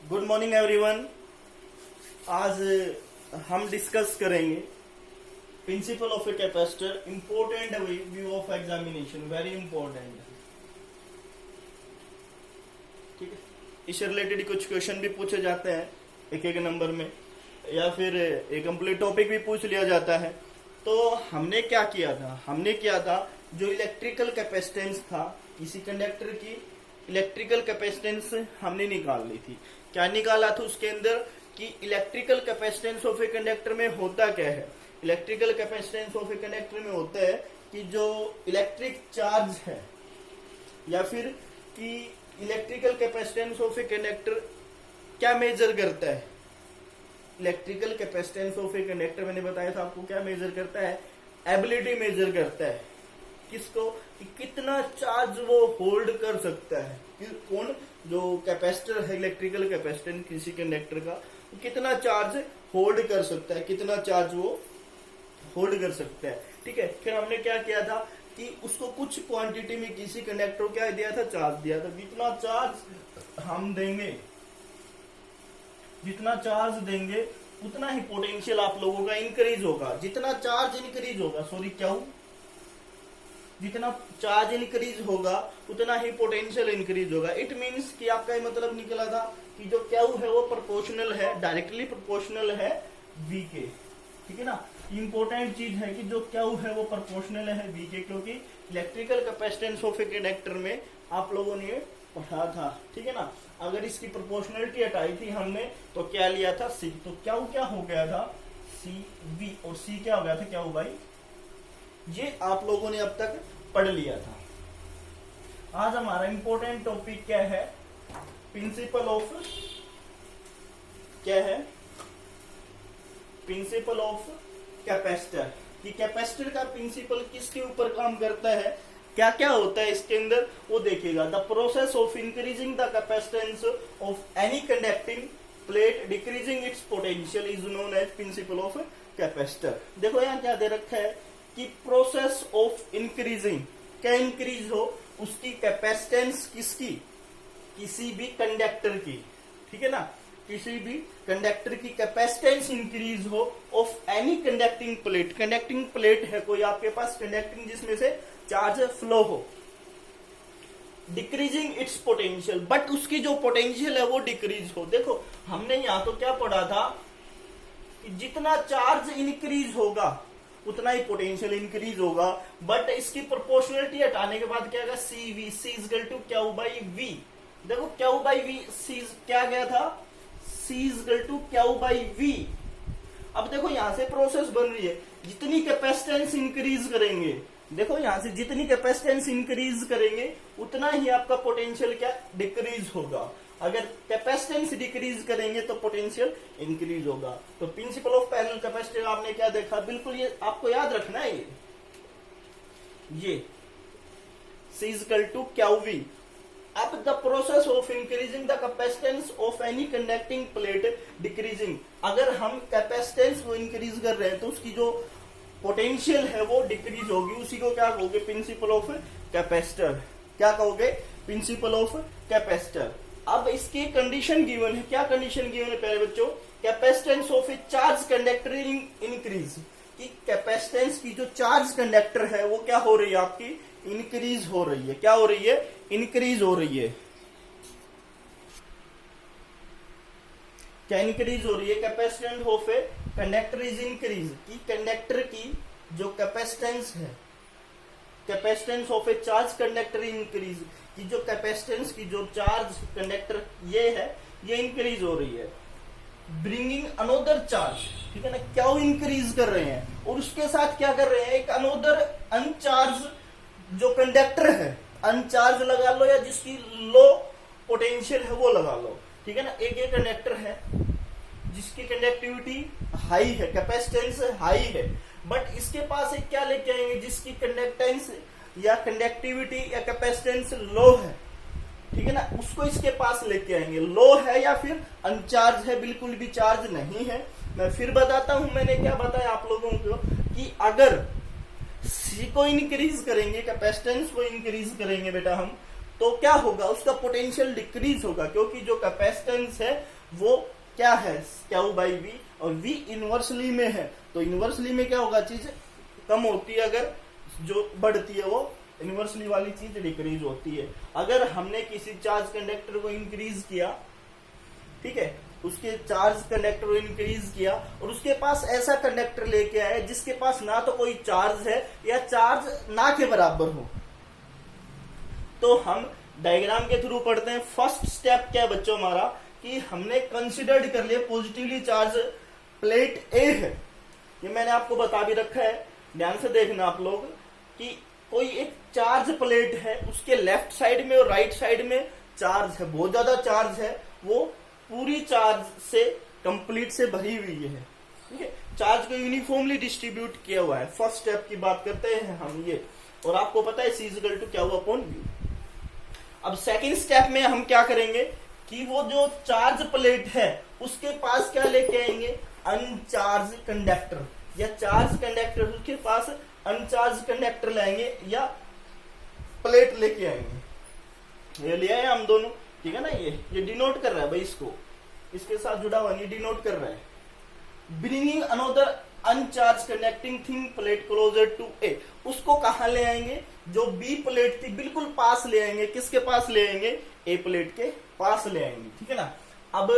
Good morning everyone. आज हम discuss करेंगे principle of a capacitor, important view of examination, very important. ठीक है, इससे रिलेटेड कुछ क्वेश्चन भी पूछे जाते हैं एक एक नंबर में, या फिर एक कंप्लीट टॉपिक भी पूछ लिया जाता है। तो हमने क्या किया था जो इलेक्ट्रिकल कैपेसिटेंस था किसी कंडक्टर की, इलेक्ट्रिकल कैपेसिटेंस हमने निकाल ली थी। क्या निकाला था उसके अंदर कि electrical capacitance of a conductor में होता क्या है। Electrical capacitance of a conductor में होता है कि जो इलेक्ट्रिक चार्ज है, या फिर कि electrical capacitance of a conductor क्या मेजर करता है। Electrical capacitance of a conductor मैंने बताया था आपको क्या मेजर करता है, एबिलिटी मेजर करता है। किसको, कि कितना चार्ज वो होल्ड कर सकता है। कौन, जो कैपेसिटर है, इलेक्ट्रिकल कैपेसिटर किसी कंडक्टर का, वो कितना चार्ज होल्ड कर सकता है, कितना चार्ज वो होल्ड कर सकता है। ठीक है, फिर हमने क्या किया था कि उसको कुछ क्वांटिटी में किसी कंडक्टर को क्या दिया था, चार्ज दिया था। जितना चार्ज हम देंगे, जितना चार्ज देंगे उतना ही पोटेंशियल आप लोगों का इंक्रीज होगा। जितना चार्ज इंक्रीज होगा, जितना चार्ज इंक्रीज होगा उतना ही पोटेंशियल इंक्रीज होगा। इट मींस कि आपका ये मतलब निकला था कि जो क्यू है वो प्रोपोर्शनल है, डायरेक्टली प्रोपोर्शनल है वी के। ठीक है ना, इंपॉर्टेंट चीज है कि जो क्यू है वो प्रोपोर्शनल है वी के, क्योंकि electrical capacitance of a conductor में आप लोगों ने पढ़ा था। ठीक है ना, अगर इसकी प्रोपोर्शनलिटी हटाई थी हमने तो क्या लिया था, सी। तो क्यू क्या हो गया था, सी वी, और सी क्या हो गया था, क्यू बाई। ये आप लोगों ने अब तक पढ़ लिया था। आज हमारा इंपॉर्टेंट टॉपिक क्या है, प्रिंसिपल ऑफ, क्या है, प्रिंसिपल ऑफ कैपेसिटर। कि कैपेसिटर का प्रिंसिपल किसके ऊपर काम करता है, क्या क्या होता है इसके अंदर, वो देखेगा। The process of increasing the capacitance of any conducting plate decreasing its potential is known as principle of capacitor. देखो यहाँ क्या दे रखा है कि प्रोसेस ऑफ इंक्रीजिंग, क्या इंक्रीज हो, उसकी कैपेसिटेंस किसकी, किसी भी कंडक्टर की। ठीक है ना, किसी भी कंडक्टर की कैपेसिटेंस इंक्रीज हो of any conducting plate. Conducting plate है कोई आपके पास कंडक्टिंग, जिसमें से चार्ज फ्लो हो, डिक्रीजिंग इट्स पोटेंशियल, बट उसकी जो पोटेंशियल है वो डिक्रीज हो। देखो हमने यहां तो क्या पढ़ा था कि जितना चार्ज इंक्रीज होगा उतना ही पोटेंशियल इंक्रीज होगा, बट इसकी प्रोपोर्शनलिटी हटाने के बाद क्या होगा, C V, C is equal to Q by V. देखो क्यू बाई वी, सी क्या गया था, C is equal to Q by V. अब देखो यहां से प्रोसेस बन रही है, जितनी कैपेसिटेंस इंक्रीज करेंगे, देखो यहां से जितनी कैपेसिटेंस इंक्रीज करेंगे उतना ही आपका पोटेंशियल क्या डिक्रीज होगा। अगर कैपेसिटेंस डिक्रीज करेंगे तो पोटेंशियल इंक्रीज होगा। तो प्रिंसिपल ऑफ पैरेलल कैपेसिटर आपने क्या देखा, बिल्कुल ये आपको याद रखना है। ये C is equal to QV। अब the process of increasing the capacitance of any conducting plate decreasing, अगर हम कैपेसिटेंस को इंक्रीज कर रहे हैं तो उसकी जो पोटेंशियल है वो डिक्रीज होगी। उसी को क्या कहोगे, प्रिंसिपल ऑफ कैपेसिटर। क्या कहोगे, प्रिंसिपल ऑफ कैपेसिटर। अब इसकी कंडीशन गिवन है, क्या कंडीशन गिवन है पहले बच्चों, capacitance of A charge conductor increase. कि कैपेसिटेंस की जो चार्ज कंडक्टर है वो क्या हो रही है, आपकी इंक्रीज हो रही है। क्या हो रही है, इंक्रीज हो रही है। क्या इंक्रीज हो रही है, capacitance of a conductor is increase. कि कंडक्टर की जो कैपेसिटेंस है, capacitance of A charge conductor increase, कि जो कैपेसिटेंस की जो चार्ज कंडक्टर ये है ये इंक्रीज हो रही है। ब्रिंगिंग अनोदर चार्ज, ठीक है ना, क्या इंक्रीज कर रहे हैं, और उसके साथ क्या कर रहे हैं, एक अनोदर अनचार्ज जो कंडक्टर है, अनचार्ज लगा लो या जिसकी लो पोटेंशियल है वो लगा लो। ठीक है ना, एक ये कंडक्टर है जिसकी कंडक्टिविटी हाई है, कैपेसिटेंस हाई है, बट इसके पास एक क्या लेके आएंगे जिसकी कंडक्टेंस या कंडक्टिविटी या कैपेसिटेंस लो है। ठीक है ना, उसको इसके पास लेके आएंगे। लो है या फिर अनचार्ज है, बिल्कुल भी चार्ज नहीं है। मैं फिर बताता हूं, मैंने क्या बताया आप लोगों को कि अगर सी को इंक्रीज करेंगे, कैपेसिटेंस को इंक्रीज करेंगे बेटा हम, तो क्या होगा, उसका पोटेंशियल डिक्रीज होगा, क्योंकि जो कैपेसिटेंस है वो क्या है, क्यू बाई वी, और वी इनवर्सली में है, तो इनवर्सली में क्या होगा, चीज कम होती है, अगर जो बढ़ती है वो इनवर्सली वाली चीज डिक्रीज होती है। अगर हमने किसी चार्ज कंडक्टर को इंक्रीज किया, ठीक है, उसके चार्ज कंडक्टर को इंक्रीज किया और उसके पास ऐसा कंडक्टर लेके आए जिसके पास ना तो कोई चार्ज है या चार्ज ना के बराबर हो, तो हम डायग्राम के थ्रू पढ़ते हैं। फर्स्ट स्टेप क्या है बच्चों हमारा, कि हमने कंसिडर्ड कर लिया पॉजिटिवली चार्ज प्लेट ए है, ये मैंने आपको बता भी रखा है, ध्यान से देखना आप लोग, कि कोई एक चार्ज प्लेट है, उसके लेफ्ट साइड में और राइट साइड में चार्ज है, बहुत ज्यादा चार्ज है, वो पूरी चार्ज से कंप्लीट से भरी हुई है, ठीक है, चार्ज को यूनिफॉर्मली डिस्ट्रीब्यूट किया हुआ है। फर्स्ट स्टेप की बात करते हैं हम ये, और आपको पता है सी इक्वल टू क्या हुआ अपॉन वी। अब सेकेंड स्टेप में हम क्या करेंगे कि वो जो चार्ज प्लेट है उसके पास क्या लेके आएंगे, अनचार्ज कंडक्टर, या चार्ज कंडक्टर उसके पास अनचार्ज कंडक्टर लाएंगे या प्लेट लेके आएंगे। ये ले आए हम दोनों, ठीक है ना, ये डिनोट कर रहा है भाई, इसके साथ जुड़ा हुआ, ये डिनोट कर रहा है। Bringing another uncharge connecting thing plate closer to A, उसको कहां ले आएंगे, जो बी प्लेट थी बिल्कुल पास ले आएंगे, किसके पास ले आएंगे, ए प्लेट के पास ले आएंगे, ठीक है ना। अब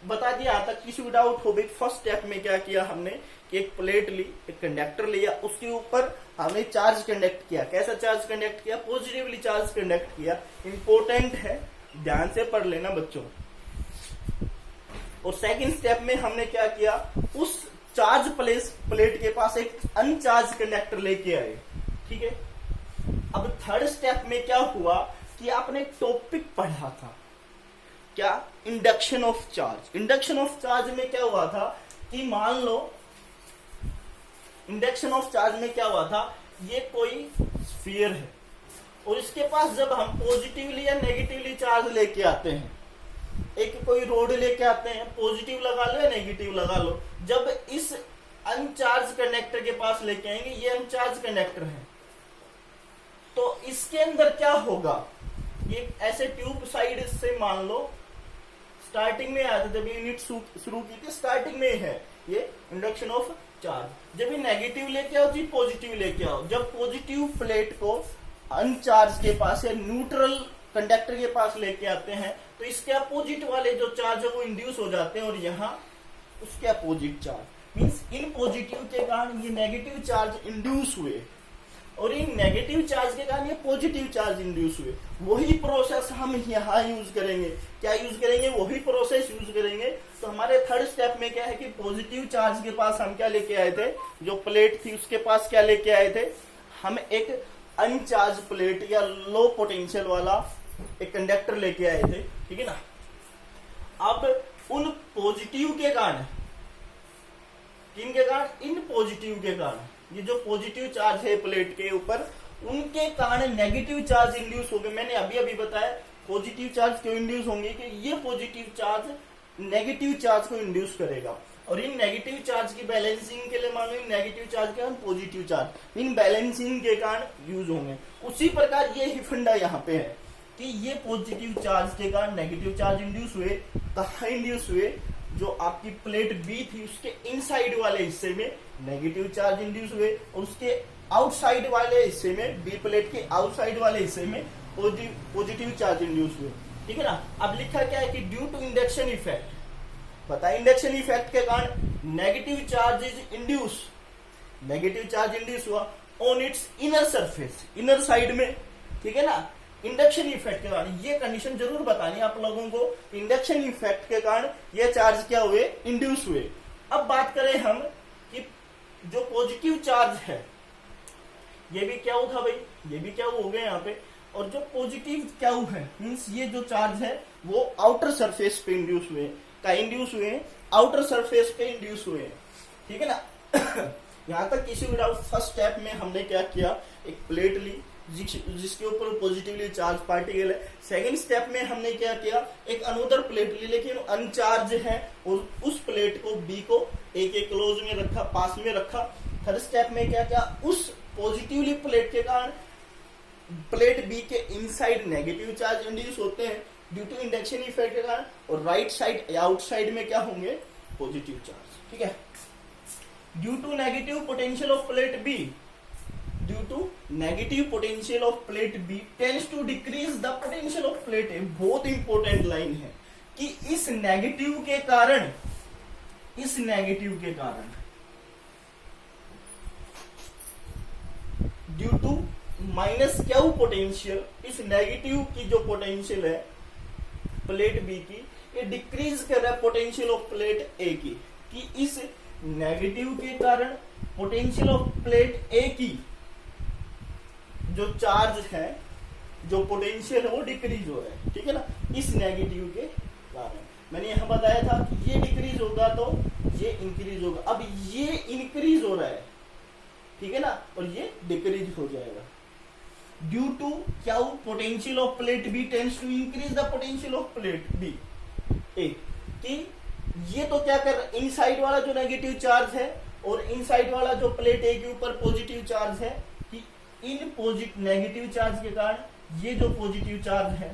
बता दिया आता, किसी को डाउट हो भाई, फर्स्ट स्टेप में क्या किया हमने कि एक प्लेट ली, एक कंडक्टर लिया, उसके ऊपर हमने चार्ज कंडक्ट किया। कैसा चार्ज कंडक्ट किया, पॉजिटिवली चार्ज कंडक्ट किया। इंपॉर्टेंट है, ध्यान से पढ़ लेना बच्चों। और सेकंड स्टेप में हमने क्या किया, उस चार्ज प्लेट के पास एक अनचार्ज कंडक्टर लेके आए, ठीक है। अब थर्ड स्टेप में क्या हुआ कि आपने टॉपिक पढ़ा था, क्या, induction of charge. Induction of charge में क्या हुआ था कि मान लो, इंडक्शन ऑफ चार्ज में क्या हुआ था, ये कोई स्फीयर है और इसके पास जब हम पॉजिटिवली या नेगेटिवली चार्ज लेके आते हैं, एक कोई रोड लेके आते हैं, पॉजिटिव लगा लो या नेगेटिव लगा लो, जब इस अनचार्ज कंडक्टर के पास लेके आएंगे, ये अनचार्ज कंडक्टर है, तो इसके अंदर क्या होगा, ये ऐसे ट्यूब साइड से मान लो, स्टार्टिंग में आया था जब यूनिट शुरू की थी, स्टार्टिंग में है ये इंडक्शन ऑफ चार्ज। जब ये नेगेटिव लेके आओ, जी पॉजिटिव लेके आओ, जब पॉजिटिव प्लेट को अनचार्ज के पास या न्यूट्रल कंडक्टर के पास लेके आते हैं, तो इसके अपोजिट वाले जो चार्ज है वो इंड्यूस हो जाते हैं, और यहाँ उसके opposite charge means in positive के कारण ये नेगेटिव चार्ज इंड्यूस हुए, और इन नेगेटिव चार्ज के कारण ये पॉजिटिव चार्ज इंड्यूस हुए। वही प्रोसेस हम यहाँ यूज करेंगे, क्या यूज करेंगे, वही प्रोसेस यूज करेंगे। तो हमारे थर्ड स्टेप में क्या है कि पॉजिटिव चार्ज के पास हम क्या लेके आए थे, जो प्लेट थी उसके पास क्या लेके आए थे, हम एक अनचार्ज प्लेट या लो पोटेंशियल वाला एक कंडक्टर लेके आए थे, ठीक है ना। अब उन पॉजिटिव के कारण, किन के कारण, इन पॉजिटिव के कारण, ये जो पॉजिटिव चार्ज है प्लेट के ऊपर, उनके कारण नेगेटिव चार्ज इंड्यूस हो गए। मैंने अभी अभी बताया पॉजिटिव चार्ज क्यों इंड्यूस होंगे, कि ये पॉजिटिव चार्ज नेगेटिव चार्ज को इंड्यूस करेगा, और इन नेगेटिव चार्ज की बैलेंसिंग के लिए मान लो इन नेगेटिव चार्ज के कारण पॉजिटिव चार्ज इन बैलेंसिंग के कारण यूज होंगे। उसी प्रकार ये ही फंडा यहाँ पे है कि ये पॉजिटिव चार्ज के कारण नेगेटिव चार्ज इंड्यूस हुए, कहाँ इंड्यूस हुए, जो आपकी प्लेट बी थी उसके इनसाइड वाले हिस्से में नेगेटिव चार्ज इंड्यूस हुए, और उसके आउटसाइड वाले हिस्से में, बी प्लेट के आउटसाइड वाले हिस्से में पॉजिटिव चार्ज इंड्यूस हुए, ठीक है ना। अब लिखा क्या है कि ड्यू टू इंडक्शन इफेक्ट, पता है इंडक्शन इफेक्ट के कारण negative charge is induce, negative charge induce हुआ on its inner surface, inner side में, ठीक है ना। इंडक्शन इफेक्ट के कारण, ये कंडीशन जरूर बतानी आप लोगों को, इंडक्शन इफेक्ट के कारण ये चार्ज क्या हुए, इंड्यूस हुए। अब बात करें हम कि जो पॉजिटिव चार्ज है, ये भी क्या था भाई, ये भी क्या हो गए यहाँ पे, और जो पॉजिटिव क्या है मीन्स ये जो चार्ज है वो आउटर सरफेस पे इंड्यूस हुए, का इंड्यूस हुए, आउटर सरफेस पे इंड्यूस हुए, ठीक है ना। यहां तक किसी भी डाउट। फर्स्ट स्टेप में हमने क्या किया, एक प्लेट ली जिसके ऊपर पॉजिटिवली चार्ज पार्टिकल है। सेकंड स्टेप में हमने क्या किया, एक अनदर प्लेट ली लेकिन अनचार्ज है, और उस प्लेट को बी को ए के क्लोज में रखा, पास में रखा। थर्ड स्टेप में क्या किया, उस पॉजिटिवली प्लेट के कारण प्लेट बी के इनसाइड नेगेटिव चार्ज इंड्यूस होते हैं ड्यू टू इंडक्शन इफेक्ट के कारण, और राइट साइड आउटसाइड में क्या होंगे, पॉजिटिव चार्ज। ठीक है, due to negative potential of plate B, due to negative potential of plate B tends to decrease the potential of plate A. बहुत important line है कि इस नेगेटिव के कारण, इस नेगेटिव के कारण due to minus Q potential, इस नेगेटिव की जो पोटेंशियल है प्लेट बी की, ये डिक्रीज कर रहा है पोटेंशियल ऑफ प्लेट ए की, कि इस नेगेटिव के कारण पोटेंशियल ऑफ प्लेट ए की जो चार्ज है, जो पोटेंशियल है वो डिक्रीज हो रहा है। ठीक है ना, इस नेगेटिव के कारण। मैंने यहां बताया था कि ये डिक्रीज होगा तो ये इंक्रीज होगा। अब ये इंक्रीज हो रहा है, ठीक है ना, और ये डिक्रीज हो जाएगा ड्यू टू क्या, potential of plate B tends to increase the potential of plate B A, कि ये तो क्या कर रहा है, इनसाइड वाला जो नेगेटिव चार्ज है और इनसाइड वाला जो प्लेट ए के ऊपर पॉजिटिव चार्ज है, कि इन पॉजिटिव नेगेटिव चार्ज के कारण ये जो पॉजिटिव चार्ज है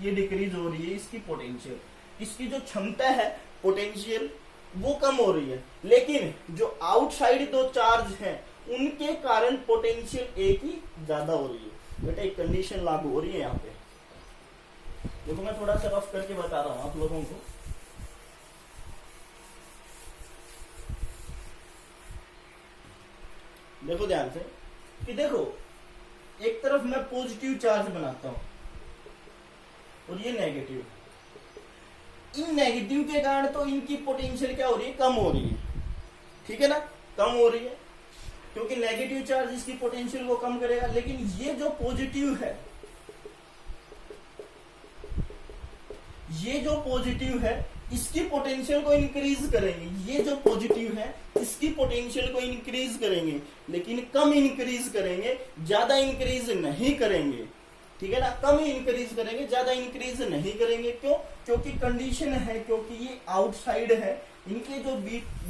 ये डिक्रीज हो रही है, इसकी पोटेंशियल, इसकी जो क्षमता है पोटेंशियल वो कम हो रही है, लेकिन जो आउटसाइड दो चार्ज हैं उनके कारण पोटेंशियल ए की ज्यादा हो रही है। बेटा एक कंडीशन लागू हो रही है यहाँ पे, देखो मैं थोड़ा सा रफ करके बता रहा हूं आप लोगों को। देखो ध्यान से कि देखो, एक तरफ मैं पॉजिटिव चार्ज बनाता हूं और ये नेगेटिव, इन नेगेटिव के कारण तो इनकी पोटेंशियल क्या हो रही है, कम हो रही है। ठीक है ना, कम हो रही है क्योंकि नेगेटिव चार्ज इसकी पोटेंशियल को कम करेगा, लेकिन ये जो पॉजिटिव है, ये जो पॉजिटिव है इसकी पोटेंशियल को इंक्रीज करेंगे, ये जो पॉजिटिव है इसकी पोटेंशियल को इंक्रीज करेंगे, लेकिन कम इंक्रीज करेंगे, ज्यादा इंक्रीज नहीं करेंगे। ठीक है ना, कम इंक्रीज करेंगे, ज्यादा इंक्रीज नहीं करेंगे। क्यों? क्योंकि कंडीशन है, क्योंकि ये आउटसाइड है, इनके जो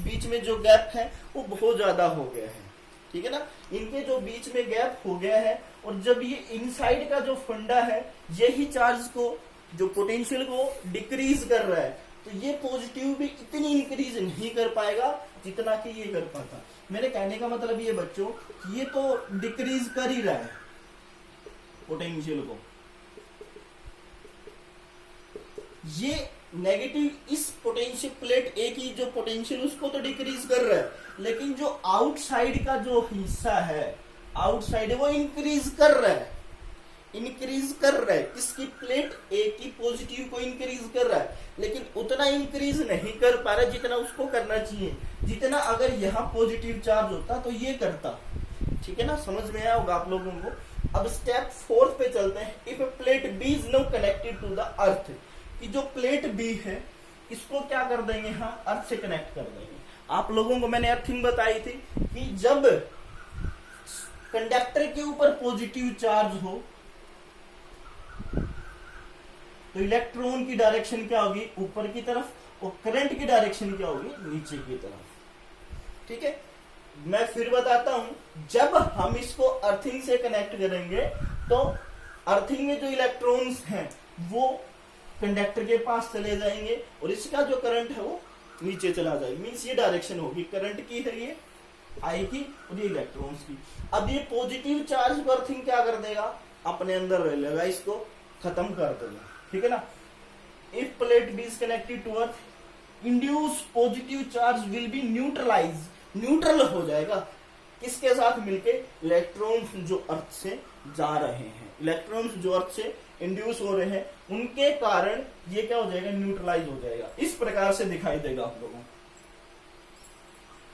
बीच में जो गैप है वो बहुत ज्यादा हो गया है। ठीक है ना, इनके जो बीच में गैप हो गया है, और जब ये इनसाइड का जो फंडा है यही चार्ज को, जो पोटेंशियल को डिक्रीज कर रहा है, तो ये पॉजिटिव भी इतनी इंक्रीज नहीं कर पाएगा जितना कि ये कर पाता। मेरे कहने का मतलब ये बच्चों, ये तो डिक्रीज कर ही रहा है पोटेंशियल को, ये नेगेटिव इस पोटेंशियल प्लेट ए की जो पोटेंशियल उसको तो डिक्रीज कर रहा है, लेकिन जो आउटसाइड का जो हिस्सा है, आउटसाइड वो इंक्रीज कर रहा है, इंक्रीज कर रहा है, इसकी प्लेट ए की पॉजिटिव को इंक्रीज कर रहा है, लेकिन उतना इंक्रीज नहीं कर पा रहा जितना उसको करना चाहिए, जितना अगर यहाँ पॉजिटिव चार्ज होता तो ये करता। ठीक है ना, समझ में आया होगा आप लोगों को। अब स्टेप 4 पे चलते हैं। If plate B is now connected to the earth, कि जो प्लेट बी है इसको क्या कर देंगे, हाँ अर्थ से कनेक्ट कर देंगे। आप लोगों को मैंने अर्थिंग बताई थी कि जब कंडक्टर के ऊपर पॉजिटिव चार्ज हो तो इलेक्ट्रॉन की डायरेक्शन क्या होगी, ऊपर की तरफ, और करंट की डायरेक्शन क्या होगी, नीचे की तरफ। ठीक है, मैं फिर बताता हूं, जब हम इसको अर्थिंग से कनेक्ट करेंगे तो अर्थिंग में जो इलेक्ट्रॉन्स हैं वो कंडक्टर के पास चले जाएंगे और इसका जो करंट है वो नीचे चला जाएगा। मीन्स ये डायरेक्शन होगी, करंट की है ये आई की और ये इलेक्ट्रॉन्स की। अब ये पॉजिटिव चार्ज को अर्थिंग क्या कर देगा, अपने अंदर रह लेगा, इसको खत्म कर देगा। ठीक है ना, if plate B is connected to earth, induce positive charge will be neutralize, neutral हो जाएगा, किसके साथ मिलके, इलेक्ट्रॉन्स जो अर्थ से जा रहे हैं, इलेक्ट्रॉन्स जो अर्थ से इंड्यूस हो रहे हैं उनके कारण ये क्या हो जाएगा, न्यूट्रलाइज हो जाएगा। इस प्रकार से दिखाई देगा आप लोगों को,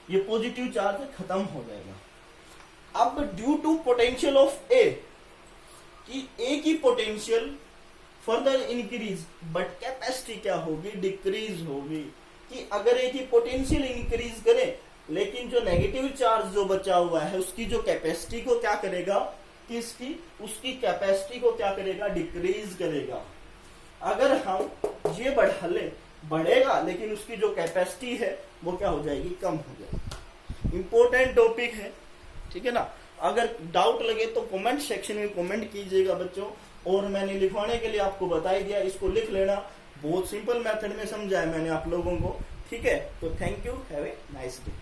ये पॉजिटिव चार्ज खत्म हो जाएगा। अब ड्यू टू पोटेंशियल ऑफ ए, कि ए की potential further increase but capacity क्या होगी, डिक्रीज होगी। कि अगर ए की पोटेंशियल इंक्रीज करे लेकिन जो नेगेटिव चार्ज जो बचा हुआ है उसकी जो कैपेसिटी को क्या करेगा, कि इसकी उसकी कैपेसिटी को क्या करेगा, डिक्रीज करेगा। अगर हम ये बढ़ा ले, बढ़ेगा लेकिन उसकी जो कैपेसिटी है वो क्या हो जाएगी, कम हो जाएगी। इंपॉर्टेंट टॉपिक है, ठीक है ना। अगर डाउट लगे तो कमेंट सेक्शन में कमेंट कीजिएगा बच्चों। और मैंने लिखवाने के लिए आपको बता ही दिया, इसको लिख लेना, बहुत सिंपल मेथड में समझाया मैंने आप लोगों को। ठीक है, तो thank you, have a nice day.